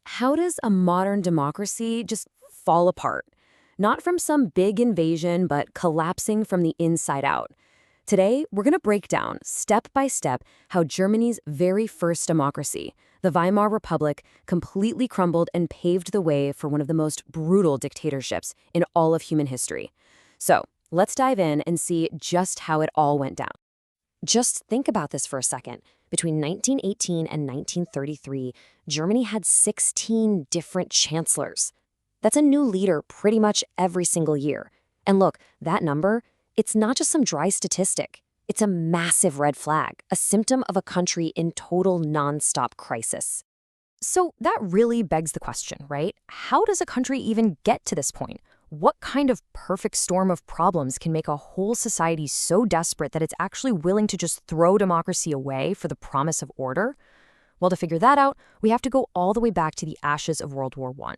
How does a modern democracy just fall apart? Not from some big invasion, but collapsing from the inside out. Today, we're going to break down, step by step, how Germany's very first democracy, the Weimar Republic, completely crumbled and paved the way for one of the most brutal dictatorships in all of human history. So, let's dive in and see just how it all went down. Just think about this for a second. Between 1918 and 1933, Germany had 16 different chancellors. That's a new leader pretty much every single year. And look, that number, it's not just some dry statistic. It's a massive red flag, a symptom of a country in total nonstop crisis. So that really begs the question, right? How does a country even get to this point? What kind of perfect storm of problems can make a whole society so desperate that it's actually willing to just throw democracy away for the promise of order? Well, to figure that out, we have to go all the way back to the ashes of World War I.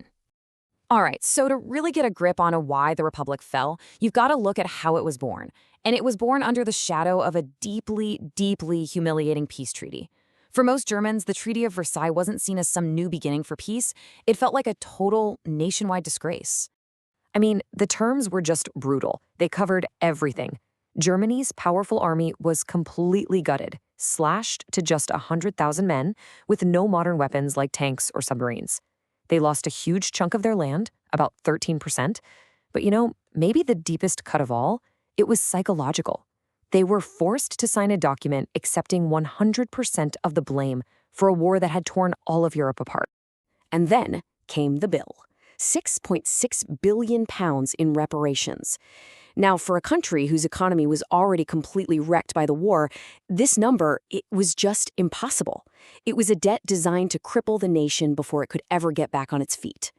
All right, so to really get a grip on why the Republic fell, you've got to look at how it was born. And it was born under the shadow of a deeply, deeply humiliating peace treaty. For most Germans, the Treaty of Versailles wasn't seen as some new beginning for peace. It felt like a total nationwide disgrace. I mean, the terms were just brutal. They covered everything. Germany's powerful army was completely gutted, slashed to just 100,000 men with no modern weapons like tanks or submarines. They lost a huge chunk of their land, about 13%. But maybe the deepest cut of all, it was psychological. They were forced to sign a document accepting 100% of the blame for a war that had torn all of Europe apart. And then came the bill. 6.6 billion pounds in reparations. Now, for a country whose economy was already completely wrecked by the war, this number, it was just impossible. It was a debt designed to cripple the nation before it could ever get back on its feet.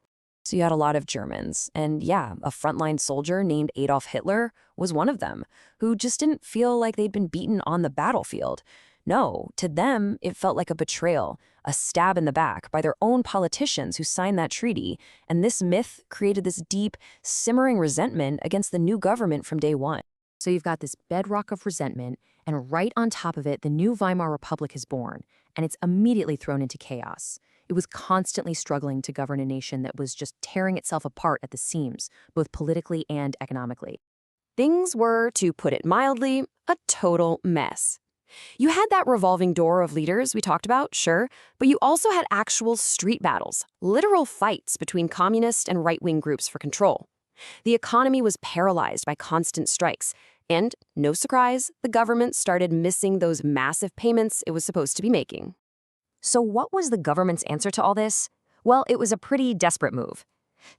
So you had a lot of Germans, and yeah, a frontline soldier named Adolf Hitler was one of them, who just didn't feel like they'd been beaten on the battlefield. No, to them, it felt like a betrayal, a stab in the back by their own politicians who signed that treaty, and this myth created this deep, simmering resentment against the new government from day one. So you've got this bedrock of resentment, and right on top of it, the new Weimar Republic is born, and it's immediately thrown into chaos. It was constantly struggling to govern a nation that was just tearing itself apart at the seams, both politically and economically. Things were, to put it mildly, a total mess. You had that revolving door of leaders we talked about, sure, but you also had actual street battles, literal fights between communist and right-wing groups for control. The economy was paralyzed by constant strikes, and, no surprise, the government started missing those massive payments it was supposed to be making. So what was the government's answer to all this? Well, it was a pretty desperate move.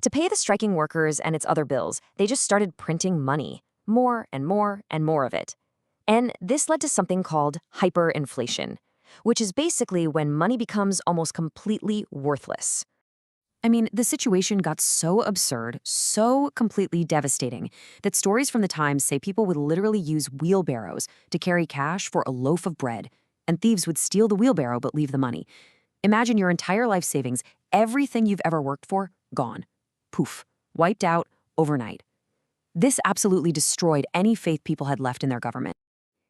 To pay the striking workers and its other bills, they just started printing money, more and more and more of it. And this led to something called hyperinflation, which is basically when money becomes almost completely worthless. I mean, the situation got so absurd, so completely devastating, that stories from the times say people would literally use wheelbarrows to carry cash for a loaf of bread, and thieves would steal the wheelbarrow but leave the money. Imagine your entire life savings, everything you've ever worked for, gone. Poof, wiped out overnight. This absolutely destroyed any faith people had left in their government.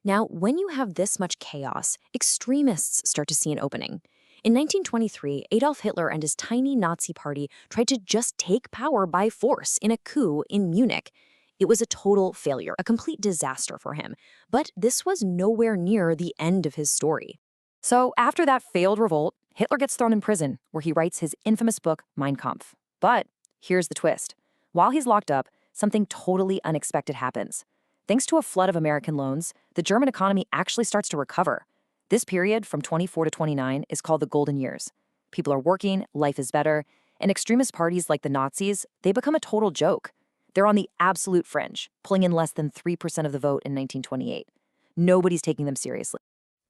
Now, when you have this much chaos, extremists start to see an opening. In 1923, Adolf Hitler and his tiny Nazi party tried to just take power by force in a coup in Munich. It was a total failure, a complete disaster for him. But this was nowhere near the end of his story. So after that failed revolt, Hitler gets thrown in prison, where he writes his infamous book, Mein Kampf. But here's the twist. While he's locked up, something totally unexpected happens. Thanks to a flood of American loans, the German economy actually starts to recover. This period, from 24 to 29, is called the Golden Years. People are working, life is better, and extremist parties like the Nazis, they become a total joke. They're on the absolute fringe, pulling in less than 3% of the vote in 1928. Nobody's taking them seriously.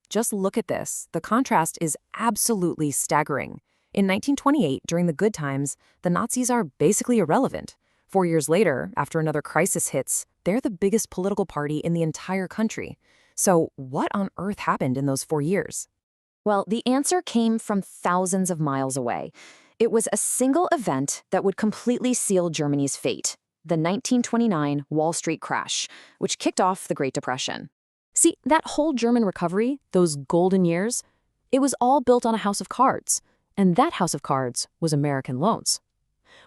Just look at this. The contrast is absolutely staggering. In 1928, during the good times, the Nazis are basically irrelevant. 4 years later, after another crisis hits, they're the biggest political party in the entire country. So what on earth happened in those 4 years? Well, the answer came from thousands of miles away. It was a single event that would completely seal Germany's fate, the 1929 Wall Street crash, which kicked off the Great Depression. See, that whole German recovery, those golden years, it was all built on a house of cards. And that house of cards was American loans.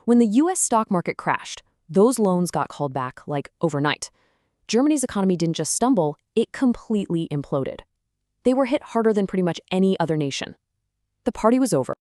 When the US stock market crashed, those loans got called back like overnight. Germany's economy didn't just stumble, it completely imploded. They were hit harder than pretty much any other nation. The party was over.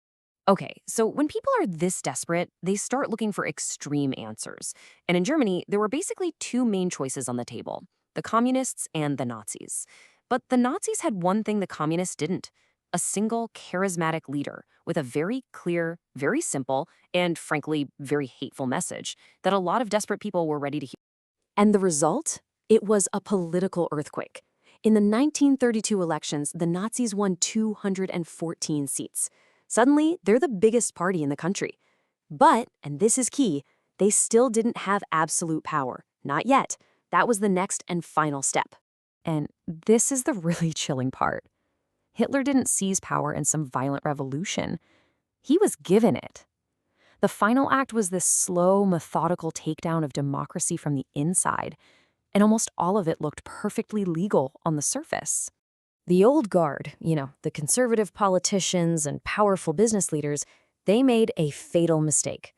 Okay, so when people are this desperate, they start looking for extreme answers. And in Germany, there were basically two main choices on the table: the communists and the Nazis. But the Nazis had one thing the communists didn't: a single charismatic leader with a very clear, very simple, and frankly, very hateful message that a lot of desperate people were ready to hear. And the result? It was a political earthquake. In the 1932 elections, the Nazis won 214 seats. Suddenly, they're the biggest party in the country. But, and this is key, they still didn't have absolute power. Not yet. That was the next and final step. And this is the really chilling part. Hitler didn't seize power in some violent revolution. He was given it. The final act was this slow, methodical takedown of democracy from the inside, and almost all of it looked perfectly legal on the surface. The old guard, the conservative politicians and powerful business leaders, they made a fatal mistake.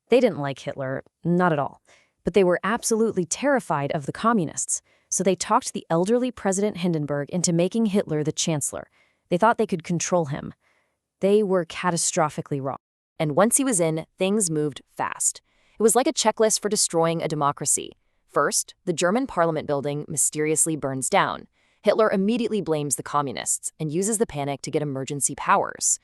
They didn't like Hitler, not at all, but they were absolutely terrified of the communists, so they talked the elderly President Hindenburg into making Hitler the chancellor. They thought they could control him. They were catastrophically wrong. And once he was in, things moved fast. It was like a checklist for destroying a democracy. First, the German parliament building mysteriously burns down. Hitler immediately blames the communists and uses the panic to get emergency powers.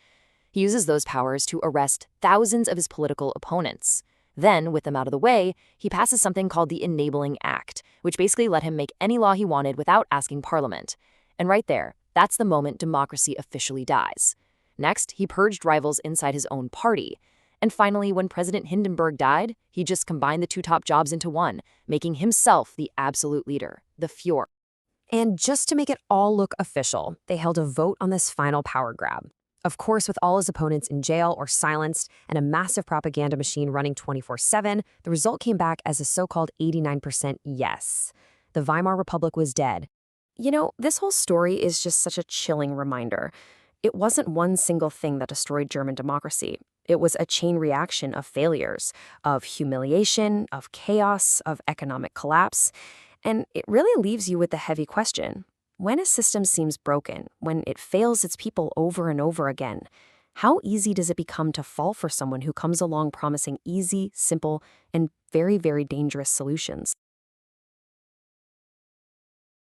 He uses those powers to arrest thousands of his political opponents. Then, with them out of the way, he passes something called the Enabling Act, which basically let him make any law he wanted without asking Parliament. And right there, that's the moment democracy officially dies. Next, he purged rivals inside his own party. And finally, when President Hindenburg died, he just combined the two top jobs into one, making himself the absolute leader, the Führer. And just to make it all look official, they held a vote on this final power grab. Of course, with all his opponents in jail or silenced and a massive propaganda machine running 24/7, the result came back as a so-called 89% yes. The Weimar Republic was dead. This whole story is just such a chilling reminder. It wasn't one single thing that destroyed German democracy. It was a chain reaction of failures, of humiliation, of chaos, of economic collapse. And it really leaves you with the heavy question: when a system seems broken, when it fails its people over and over again, how easy does it become to fall for someone who comes along promising easy, simple, and very, very dangerous solutions?